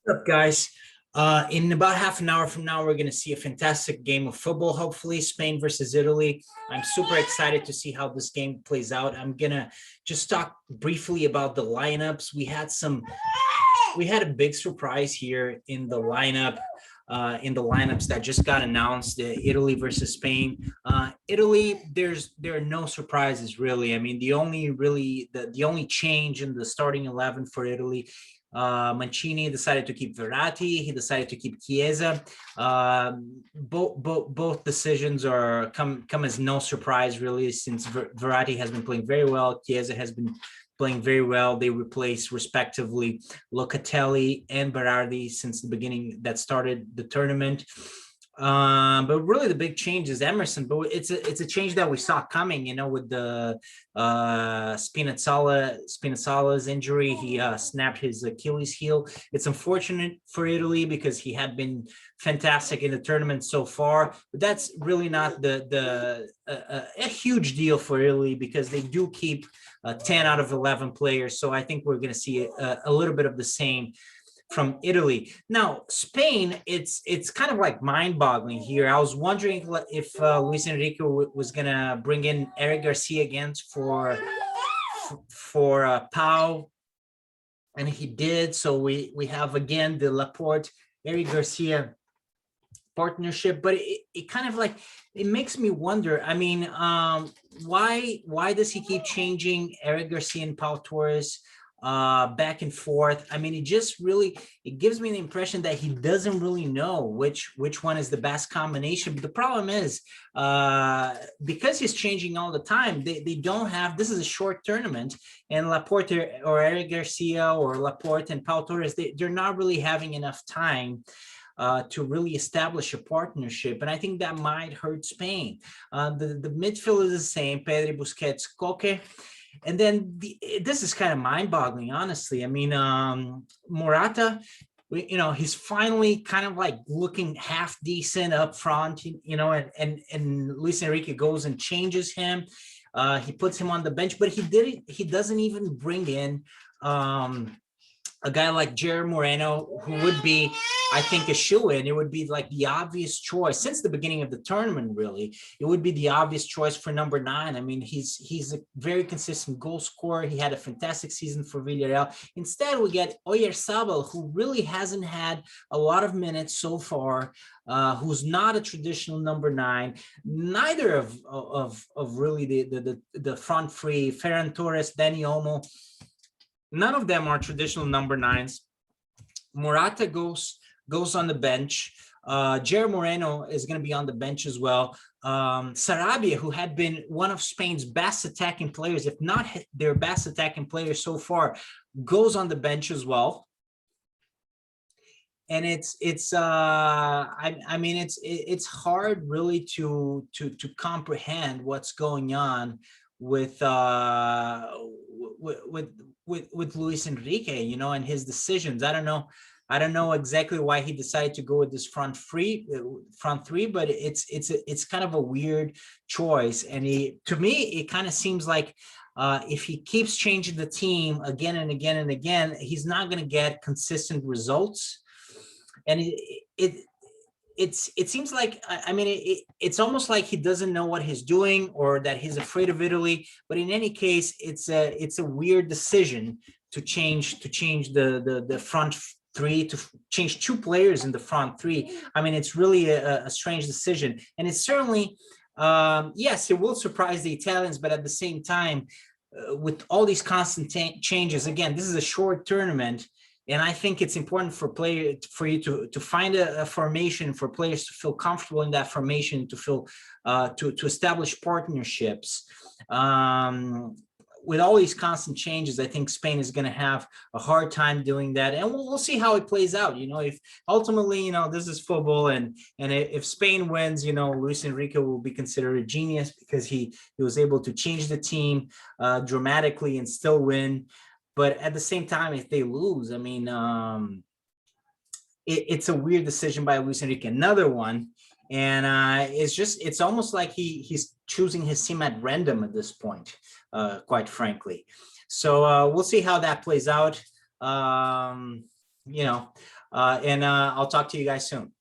What's up, guys? In about half an hour from now, we're going to see a fantastic game of football, hopefully Spain versus Italy. I'm super excited to see how this game plays out. I'm going to just talk briefly about the lineups. We had a big surprise here in the lineup. In the lineups that just got announced, Italy versus Spain. Italy, there are no surprises really. I mean, the only change in the starting 11 for Italy, Mancini decided to keep Verratti. He decided to keep Chiesa. Both decisions are come as no surprise really, since Verratti has been playing very well. Chiesa has been playing very well. They replaced respectively Locatelli and Berardi since the beginning that started the tournament. But really the big change is Emerson, but it's a change that we saw coming, with the Spinazzola's injury. He snapped his Achilles heel. It's unfortunate for Italy because he had been fantastic in the tournament so far, but that's really not a huge deal for Italy because they do keep 10 out of 11 players. So I think we're going to see a little bit of the same from Italy. Now, Spain, it's kind of like mind-boggling here. I was wondering if Luis Enrique was going to bring in Eric Garcia again for Pau, and he did. So we have again the Laporte Eric Garcia partnership, but it kind of like, it makes me wonder. I mean, why does he keep changing Eric Garcia and Pau Torres back and forth? I mean, it gives me the impression that he doesn't really know which one is the best combination. But the problem is, because he's changing all the time, they don't have, this is a short tournament, and Laporte or Eric Garcia or Laporte and Pau Torres, they're not really having enough time to really establish a partnership. And I think that might hurt Spain. The midfield is the same: Pedri, Busquets, Koke. And then this is kind of mind-boggling, honestly. I mean, Morata, he's finally kind of like looking half decent up front, and Luis Enrique goes and changes him. He puts him on the bench, but he doesn't even bring in a guy like Gerard Moreno, who would be, I think, a shoe-in. It would be like the obvious choice since the beginning of the tournament, really. It would be the obvious choice for number 9. I mean, he's a very consistent goal scorer. He had a fantastic season for Villarreal. Instead, we get Oyarzabal, who really hasn't had a lot of minutes so far, who's not a traditional number 9. Neither of really the front three, Ferran Torres, Dani Olmo, none of them are traditional number 9s. Morata goes on the bench. Gerard Moreno is going to be on the bench as well. Sarabia, who had been one of Spain's best attacking players, if not their best attacking player so far, goes on the bench as well. And it's hard really to comprehend what's going on with Luis Enrique, and his decisions. I don't know exactly why he decided to go with this front three, but it's kind of a weird choice. And to me, it kind of seems like if he keeps changing the team again and again and again, he's not going to get consistent results. And it seems like, it's almost like he doesn't know what he's doing, or that he's afraid of Italy. But in any case, it's a weird decision to change the front three, to change 2 players in the front three. I mean, it's really a strange decision, and it's certainly, yes, it will surprise the Italians, but at the same time, with all these constant changes, again, this is a short tournament. And I think it's important for you to find a formation, for players to feel comfortable in that formation, to feel to establish partnerships. With all these constant changes, I think Spain is going to have a hard time doing that, and we'll see how it plays out. If ultimately, this is football, and if Spain wins, Luis Enrique will be considered a genius, because he was able to change the team dramatically and still win. But at the same time, if they lose, I mean, it's a weird decision by Luis Enrique, another one. And it's almost like he's choosing his team at random at this point, quite frankly. So we'll see how that plays out. And I'll talk to you guys soon.